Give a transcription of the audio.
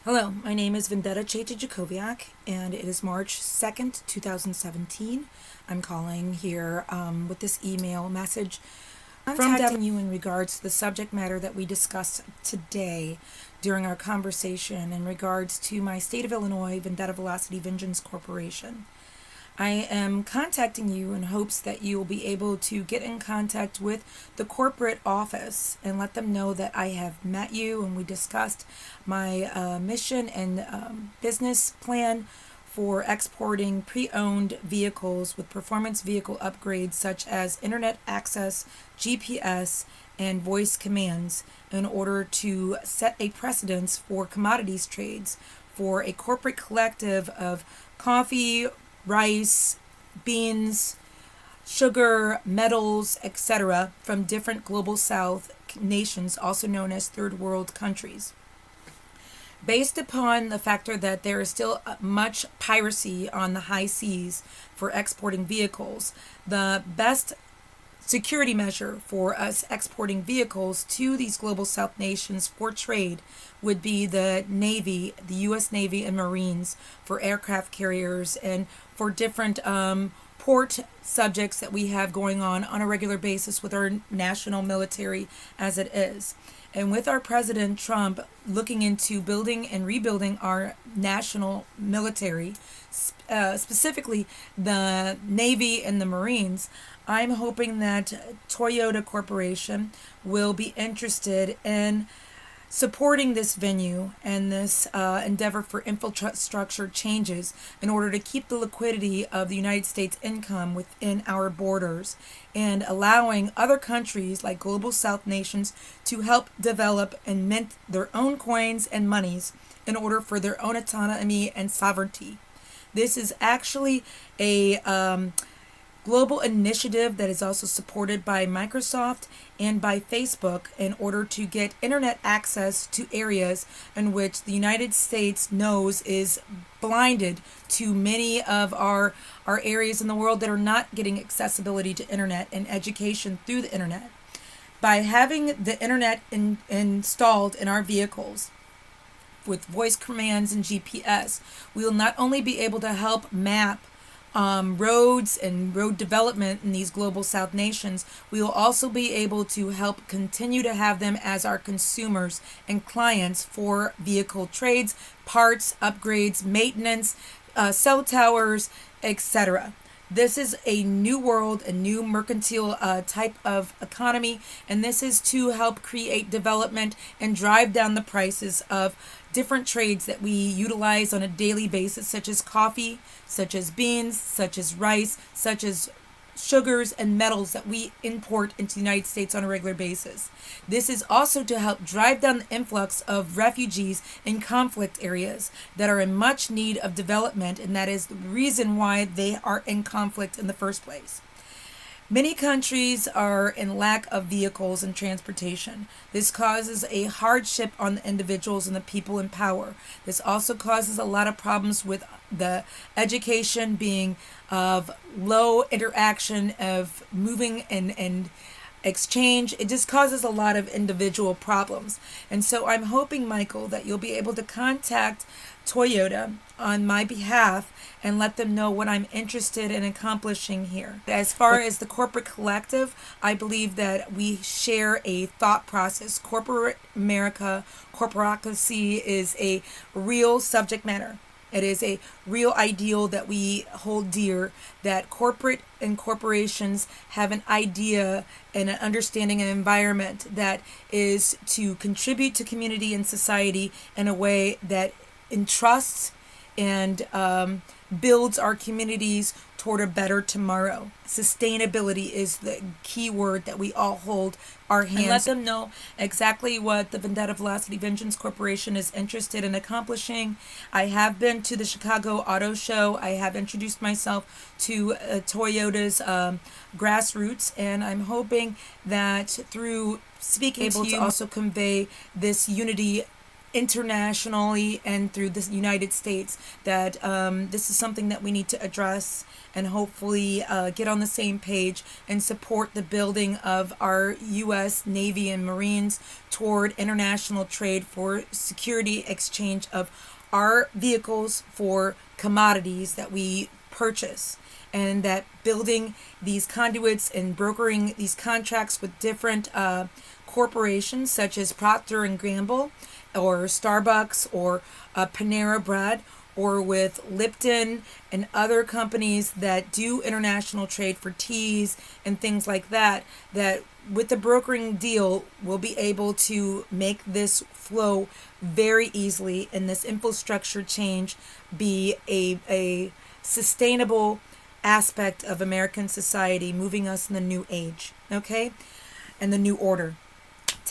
Hello, my name is Vendetta Jakoviak, and it is March 2nd, 2017. I'm calling here with this email message contacting you in regards to the subject matter that we discussed today during our conversation in regards to my state of Illinois Vendetta Velocity Vengeance Corporation. I am contacting you in hopes that you will be able to get in contact with the corporate office and let them know that I have met you and we discussed my mission and business plan for exporting pre-owned vehicles with performance vehicle upgrades such as internet access, GPS, and voice commands in order to set a precedence for commodities trades for a corporate collective of coffee, rice, beans, sugar, metals, etc., from different global south nations, also known as third world countries. Based upon the factor that there is still much piracy on the high seas for exporting vehicles, the best security measure for us exporting vehicles to these global south nations for trade would be the Navy, the U.S. Navy and Marines for aircraft carriers and for different port subjects that we have going on a regular basis with our national military as it is. And with our President Trump looking into building and rebuilding our national military, specifically the Navy and the Marines, I'm hoping that Toyota Corporation will be interested in supporting this venue and this endeavor for infrastructure changes in order to keep the liquidity of the United States income within our borders and allowing other countries like global south nations to help develop and mint their own coins and monies in order for their own autonomy and sovereignty. This is actually a global initiative that is also supported by Microsoft and by Facebook in order to get internet access to areas in which the United States knows is blinded to many of our areas in the world that are not getting accessibility to internet and education through the internet. By having the internet installed in our vehicles, with voice commands and GPS, we will not only be able to help map roads and road development in these global south nations, we will also be able to help continue to have them as our consumers and clients for vehicle trades, parts, upgrades, maintenance, cell towers, etc. This is a new world, a new mercantile type of economy, and this is to help create development and drive down the prices of different trades that we utilize on a daily basis, such as coffee, such as beans, such as rice, such as sugars and metals that we import into the United States on a regular basis. This is also to help drive down the influx of refugees in conflict areas that are in much need of development, and that is the reason why they are in conflict in the first place. Many countries are in lack of vehicles and transportation. This causes a hardship on the individuals and the people in power. This also causes a lot of problems with the education being of low interaction of moving and exchange. It just causes a lot of individual problems. And so I'm hoping, Michael, that you'll be able to contact Toyota on my behalf and let them know what I'm interested in accomplishing here. As far as the corporate collective, I believe that we share a thought process. Corporate America, corporatocracy is a real subject matter. It is a real ideal that we hold dear, that corporate and corporations have an idea and an understanding and environment that is to contribute to community and society in a way that entrusts and builds our communities toward a better tomorrow. Sustainability is the key word that we all hold our hands. And let them know exactly what the Vendetta Velocity Vengeance Corporation is interested in accomplishing. I have been to the Chicago Auto Show. I have introduced myself to Toyota's grassroots, and I'm hoping that through speaking able to also convey this unity internationally and through the United States, that this is something that we need to address and hopefully get on the same page and support the building of our U.S. Navy and Marines toward international trade for security exchange of our vehicles for commodities that we purchase, and that building these conduits and brokering these contracts with different corporations such as Procter and Gamble or Starbucks or Panera Bread, or with Lipton and other companies that do international trade for teas and things like that, that with the brokering deal, we'll be able to make this flow very easily and this infrastructure change be a sustainable aspect of American society, moving us in the new age, okay? And the new order.